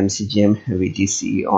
MCGM VTC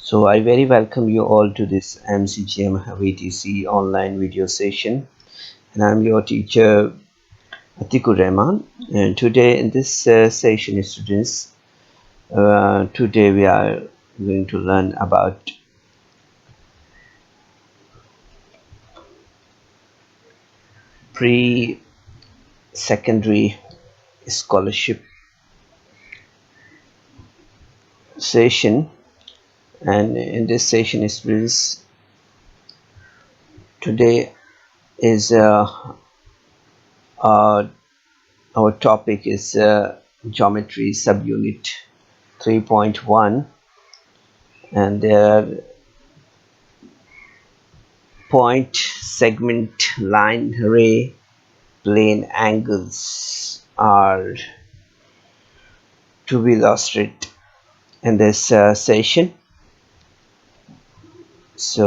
So I very welcome you all to this MCGM VTC online video session, and I'm your teacher Ateequrrahman. And today in this session, students, today we are going to learn about pre-secondary scholarship session. And in this session, students, today is our topic is geometry subunit 3.1, and there are point, segment, line, ray, plane, angles are to be illustrated in this session. So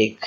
1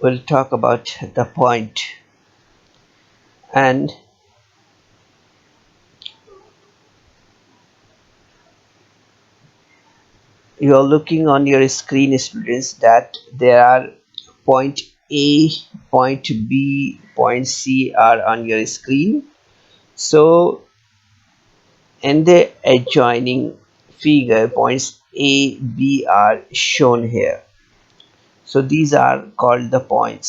we'll talk about the point, and you are looking on your screen, students, that there are point A, point B, point C are on your screen. So in the adjoining figure, points A, B are shown here. So these are called the points.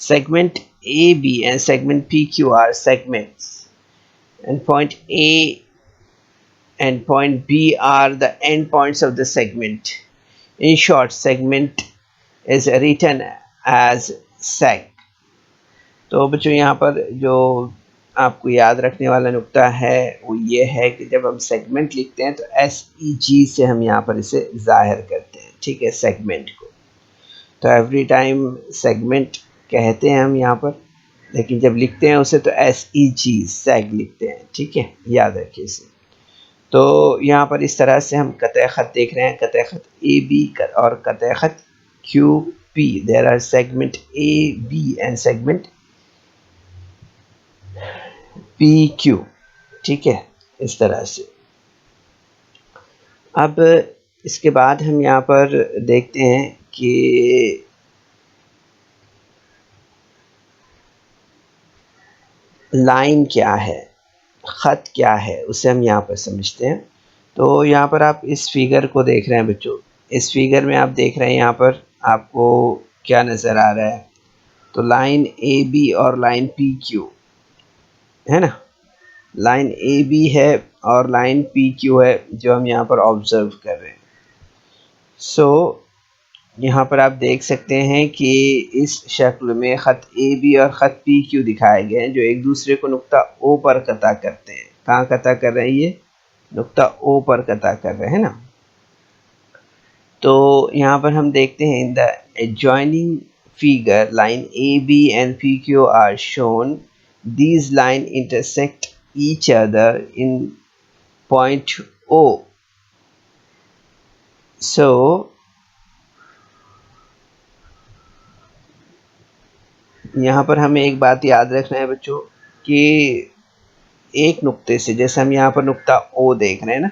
segment AB and segment PQ are segments, and point A and point B are the end points of the segment. In short, segment is written as seg. تو بچوں یہاں پر جو آپ کو یاد رکھنے والا نقطہ ہے وہ یہ ہے کہ جب ہم سیگمنٹ لکھتے ہیں تو ایس ای جی سے ہم یہاں پر اسے ظاہر کرتے ہیں، ٹھیک ہے، سیگمنٹ کو. تو ایوری ٹائم سیگمنٹ کہتے ہیں ہم یہاں پر، لیکن جب لکھتے ہیں اسے تو ایس ای جی سیگ لکھتے ہیں، ٹھیک ہے، یاد رکھیے اسے. تو یہاں پر اس طرح سے ہم قطع خط دیکھ رہے ہیں، قطع خط اے بی اور قطع خط Q P. There are segment A B and segment P Q, ٹھیک ہے، اس طرح سے. اب اس کے بعد ہم یہاں پر دیکھتے ہیں کہ لائن کیا ہے، خط کیا ہے، اسے ہم یہاں پر سمجھتے ہیں. تو یہاں پر آپ اس فگر کو دیکھ رہے ہیں بچوں، اس فگر میں آپ دیکھ رہے ہیں یہاں پر آپ کو کیا نظر آ رہا ہے. تو لائن اے بی اور لائن پی کیو ہے نا، لائن اے بی ہے اور لائن پی کیو ہے جو ہم یہاں پر آبزرو کر رہے ہیں. سو یہاں پر آپ دیکھ سکتے ہیں کہ اس شکل میں خط اے بی اور خط پی کیو دکھائے گئے ہیں جو ایک دوسرے کو نقطہ او پر قطع کرتے ہیں. کہاں قطع کر رہے ہیں؟ یہ نقطہ او پر قطع کر رہے ہیں نا. تو یہاں پر ہم دیکھتے ہیں ان دا adjoining figure line AB and PQ are shown. These line intersect each other in point O. So یہاں پر ہمیں ایک بات یاد رکھنا ہے بچوں کہ ایک نقطے سے، جیسے ہم یہاں پر نقطہ او دیکھ رہے ہیں نا،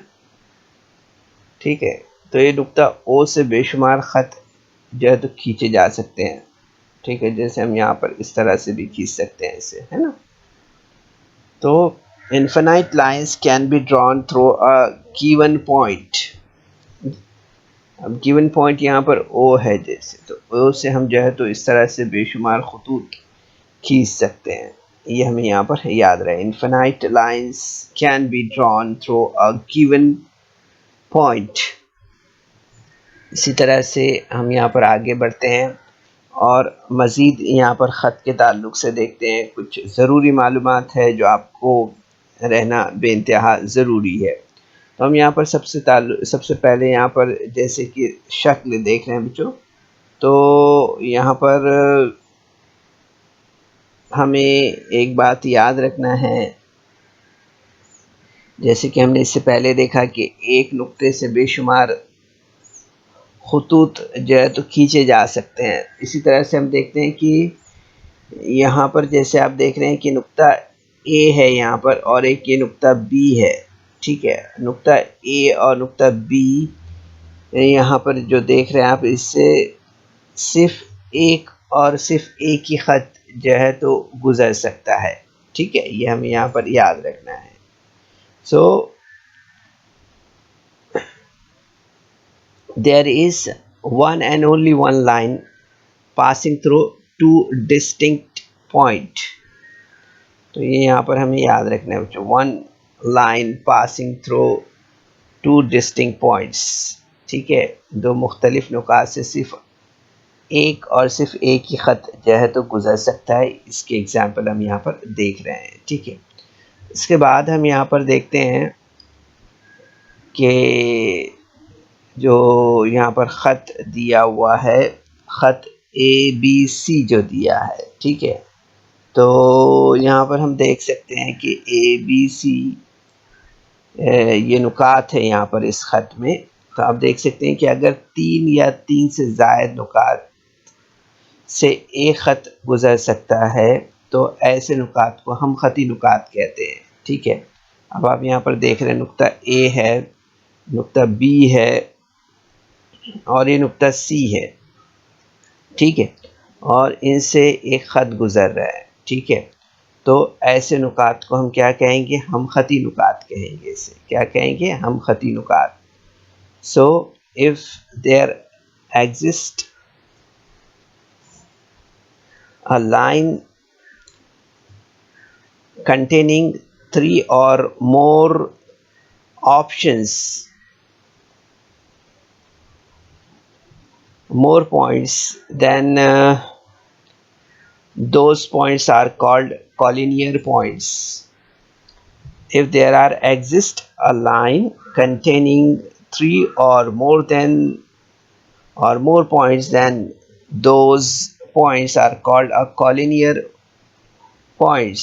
ٹھیک ہے، تو یہ نقطہ او سے بے شمار خط جو ہے تو کھینچے جا سکتے ہیں، ٹھیک ہے، جیسے ہم یہاں پر اس طرح سے بھی کھینچ سکتے ہیں اسے، ہے نا. تو infinite lines can be drawn through a given point. اب given point یہاں پر او ہے، جیسے تو او سے ہم جو ہے تو اس طرح سے بے شمار خطوط کھینچ سکتے ہیں. یہ ہمیں یہاں پر یاد رہے. infinite lines can be drawn through a given point. اسی طرح سے ہم یہاں پر آگے بڑھتے ہیں اور مزید یہاں پر خط کے تعلق سے دیکھتے ہیں. کچھ ضروری معلومات ہے جو آپ کو رہنا بے انتہا ضروری ہے. تو ہم یہاں پر سب سے پہلے یہاں پر جیسے کہ شکل دیکھ رہے ہیں بچوں، تو یہاں پر ہمیں ایک بات یاد رکھنا ہے، جیسے کہ ہم نے اس سے پہلے دیکھا کہ ایک نقطے سے بے شمار خطوط جو ہے تو کھینچے جا سکتے ہیں. اسی طرح سے ہم دیکھتے ہیں کہ یہاں پر جیسے آپ دیکھ رہے ہیں کہ نقطہ اے ہے یہاں پر اور ایک یہ نقطہ بی ہے، ٹھیک ہے. نقطہ اے اور نقطہ بی یہاں پر جو دیکھ رہے ہیں آپ، اس سے صرف ایک ہی خط جو ہے تو گزر سکتا ہے، ٹھیک ہے، یہ ہمیں یہاں پر یاد رکھنا ہے. سو there is one and only one line passing through two distinct point. تو یہ یہاں پر ہمیں یاد رکھنا ہے بچوں، one line passing through two distinct points، ٹھیک ہے، دو مختلف نقاط سے صرف ایک ہی خط جو ہے تو گزر سکتا ہے. اس کے ایگزامپل ہم یہاں پر دیکھ رہے ہیں، ٹھیک ہے. اس کے بعد ہم یہاں پر دیکھتے ہیں کہ جو یہاں پر خط دیا ہوا ہے، خط اے بی سی جو دیا ہے، ٹھیک ہے. تو یہاں پر ہم دیکھ سکتے ہیں کہ اے بی سی یہ نقاط ہے یہاں پر اس خط میں. تو آپ دیکھ سکتے ہیں کہ اگر 3 یا 3 سے زائد نقاط سے ایک خط گزر سکتا ہے تو ایسے نقاط کو ہم خطی نقاط کہتے ہیں، ٹھیک ہے. اب آپ یہاں پر دیکھ رہے ہیں نقطہ اے ہے، نقطہ بی ہے اور یہ نقطہ سی ہے، ٹھیک ہے، اور ان سے ایک خط گزر رہا ہے، ٹھیک ہے. تو ایسے نقاط کو ہم کیا کہیں گے؟ ہم خطی نقاط کہیں گے. اسے کیا کہیں گے؟ ہم خطی نقاط. سو if there exists a line containing 3 or more options, more points, then those points are called collinear points. If there are exist a line containing three or more points, then those points are called a collinear points.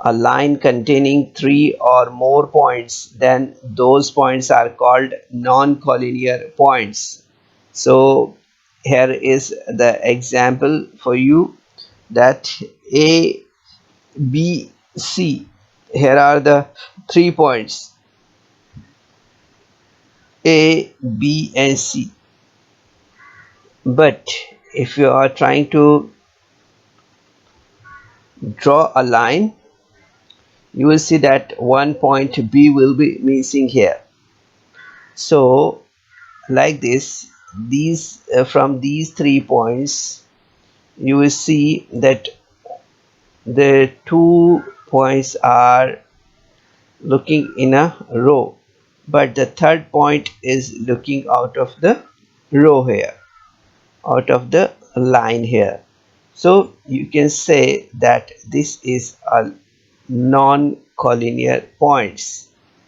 a line containing three or more points, then those points are called non-collinear points. So here is the example for you that A, B, C. Here are the 3 points A, B and C. But if you are trying to draw a line, you will see that one point B will be missing here. So like this, from these 3 points you will see that the 2 points are looking in a row, but the third point is looking out of the row here, out of the line here. So you can say that this is a non-collinear points.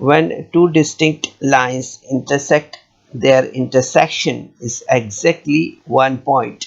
When two distinct lines intersect, their intersection is exactly one point.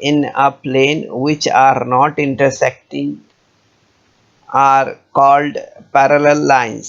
in a plane which are not intersecting are called parallel lines.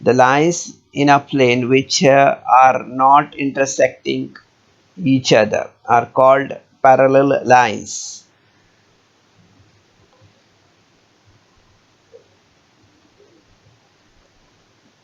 The lines in a plane which are not intersecting each other are called parallel lines.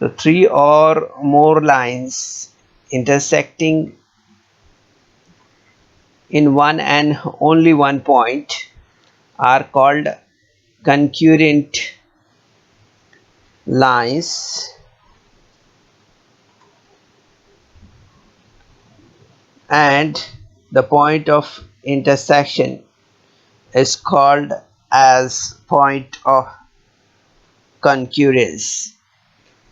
So 3 or more lines intersecting in one and only one point are called concurrent lines, and the point of intersection is called as point of concurrence.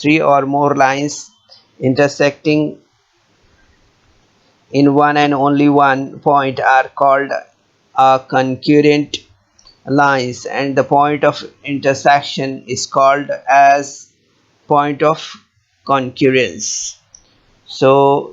3 or more lines intersecting in one and only one point are called concurrent lines, and the point of intersection is called as point of concurrence. So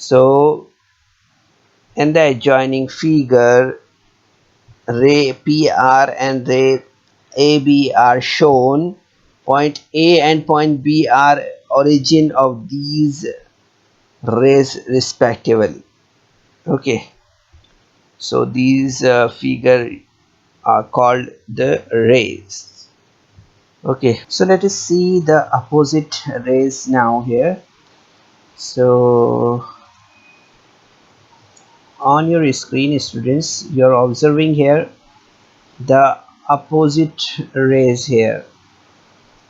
So in the adjoining figure, ray PR and ray AB are shown. Point A and point B are origin of these rays respectively. Okay, so these figure are called the rays. Okay, so let us see the opposite rays now here. So on your screen students, you are observing here the opposite rays here.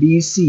BC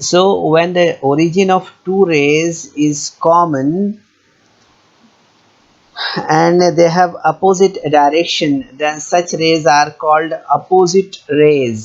So when the origin of two rays is common and they have opposite direction, then such rays are called opposite rays.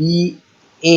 BA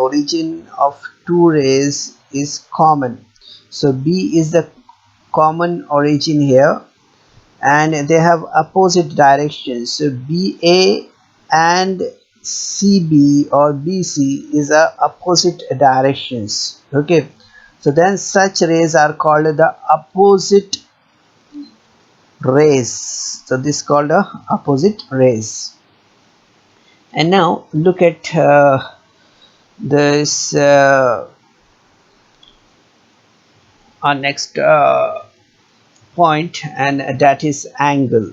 origin of two rays is common, so B is the common origin here and they have opposite directions, so BA and CB or BC is a opposite directions. Okay, so then such rays are called the opposite rays. So this is called a opposite rays. And now look at this our next point, and that is angle.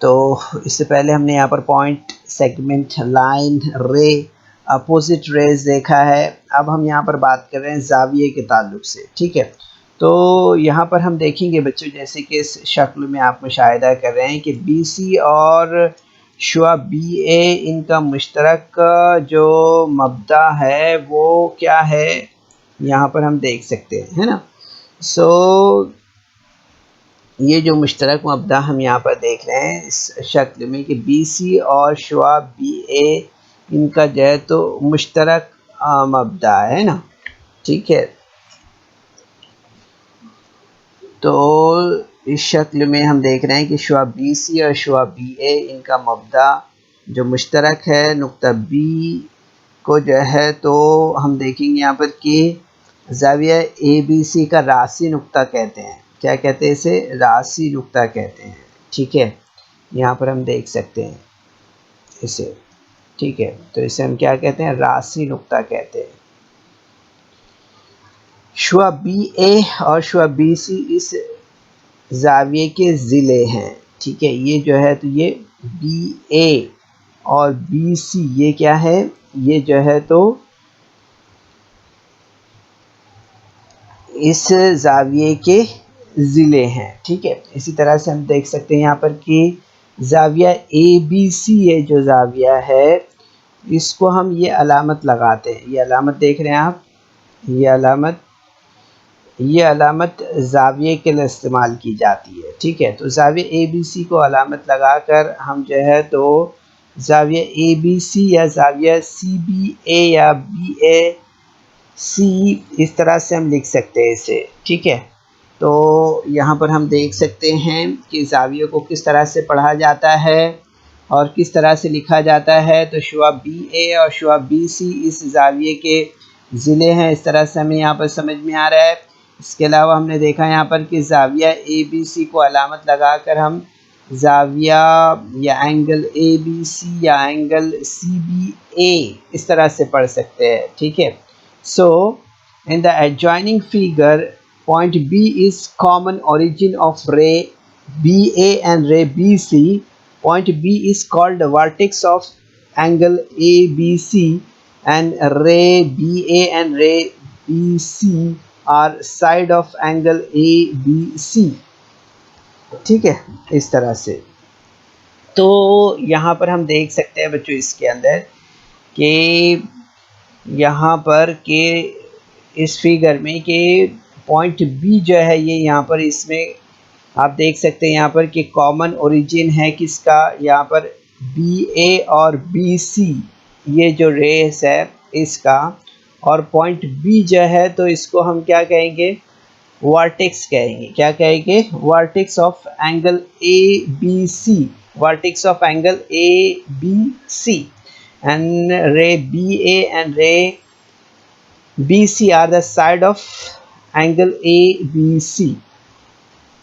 تو اس سے پہلے ہم نے یہاں پر point, segment, line, رے، opposite raise دیکھا ہے. اب ہم یہاں پر بات کر رہے ہیں زاویے کے تعلق سے. ٹھیک ہے، تو یہاں پر ہم دیکھیں گے بچوں، جیسے کہ اس شکل میں آپ مشاہدہ کر رہے ہیں کہ بی سی اور شعاع بی اے، ان کا مشترک جو مبدا ہے وہ کیا ہے، یہاں پر ہم دیکھ سکتے ہیں، ہے نا. سو یہ جو مشترک مبدا ہم یہاں پر دیکھ رہے ہیں اس شکل میں کہ بی سی اور شعاع بی اے، ان کا جو ہے تو مشترک مبدا ہے نا. ٹھیک ہے، تو اس شکل میں ہم دیکھ رہے ہیں کہ شعاع بی سی اور شعاع بی اے، ان کا مبدا جو مشترک ہے، نقطہ بی کو جو ہے تو ہم دیکھیں گے یہاں پر کہ زاویہ اے بی سی کا راسی نقطہ کہتے ہیں. کیا کہتے ہیں اسے؟ راسی نقطہ کہتے ہیں. ٹھیک ہے، یہاں پر ہم دیکھ سکتے ہیں اسے. ٹھیک ہے، تو اسے ہم کیا کہتے ہیں؟ راسی نقطہ کہتے ہیں. شعاع بی اے اور شعاع بی سی اس زاویے کے ضلع ہیں. ٹھیک ہے، یہ جو ہے تو یہ بی اے اور بی سی، یہ کیا ہے؟ یہ جو ہے تو اس زاویے کے ضلع ہیں. ٹھیک ہے، اسی طرح سے ہم دیکھ سکتے ہیں یہاں پر کہ زاویہ اے بی سی، یہ جو زاویہ ہے اس کو ہم یہ علامت لگاتے ہیں. یہ علامت دیکھ رہے ہیں آپ، یہ علامت زاویے کے لیے استعمال کی جاتی ہے. ٹھیک ہے، تو زاویہ اے بی سی کو علامت لگا کر ہم جو ہے تو زاویہ اے بی سی یا زاویہ سی بی اے یا بی اے سی، اس طرح سے ہم لکھ سکتے ہیں اسے. ٹھیک ہے، تو یہاں پر ہم دیکھ سکتے ہیں کہ زاویے کو کس طرح سے پڑھا جاتا ہے اور کس طرح سے لکھا جاتا ہے. تو شعاع بی اے اور شعاع بی سی اس زاویے کے ضلع ہیں. اس طرح سے ہمیں یہاں پر سمجھ میں آ رہا ہے. اس کے علاوہ ہم نے دیکھا یہاں پر کہ زاویہ اے بی سی کو علامت لگا کر ہم زاویہ یا اینگل اے بی سی یا اینگل سی بی اے اس طرح سے پڑھ سکتے ہیں. ٹھیک ہے، so in the adjoining figure, point B is common origin of ray BA and ray BC. Point B is called the vertex of angle ABC, and ray BA and ray BC are side of angle ABC. ٹھیک ہے، اس طرح سے. تو یہاں پر ہم دیکھ سکتے ہیں بچوں اس کے اندر کہ یہاں پر کہ اس فگر میں کہ پوائنٹ بی جو ہے یہ یہاں پر اس میں آپ دیکھ سکتے ہیں یہاں پر کہ کامن اوریجن ہے کس کا؟ یہاں پر بی اے اور بی سی، یہ جو ریس ہے اس کا. اور پوائنٹ بی جو ہے تو اس کو ہم کیا کہیں گے؟ ورٹیکس کہیں گے. کیا کہیں گے؟ Vertex of angle A B C. Vertex of angle A B C. And ray BA and ray BC are the side of angle ABC.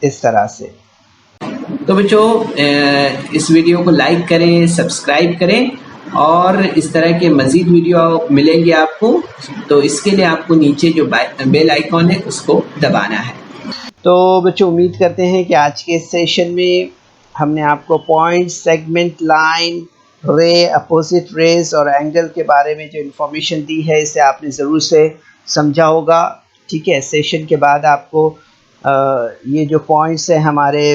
اس طرح سے. تو بچوں اس ویڈیو کو لائک کریں، سبسکرائب کریں، اور اس طرح کے مزید ویڈیو ملیں گے آپ کو. تو اس کے لیے آپ کو نیچے جو بیل آئیکن ہے اس کو دبانا ہے. تو بچوں امید کرتے ہیں کہ آج کے سیشن میں ہم نے آپ کو پوائنٹ، سیگمنٹ، لائن، رے، اپوزٹ ریز اور اینگل کے بارے میں جو انفارمیشن دی ہے اسے آپ نے ضرور سے سمجھا ہوگا. ٹھیک ہے، سیشن کے بعد آپ کو یہ جو پوائنٹس ہیں ہمارے،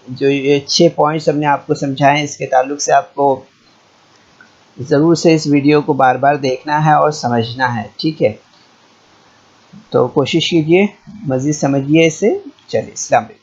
جو یہ 6 پوائنٹس ہم نے آپ کو سمجھائے ہیں، اس کے تعلق سے آپ کو ضرور سے اس ویڈیو کو بار بار دیکھنا ہے اور سمجھنا ہے. ٹھیک ہے، تو کوشش کیجئے مزید سمجھیے اسے. چلیے، السلام علیکم.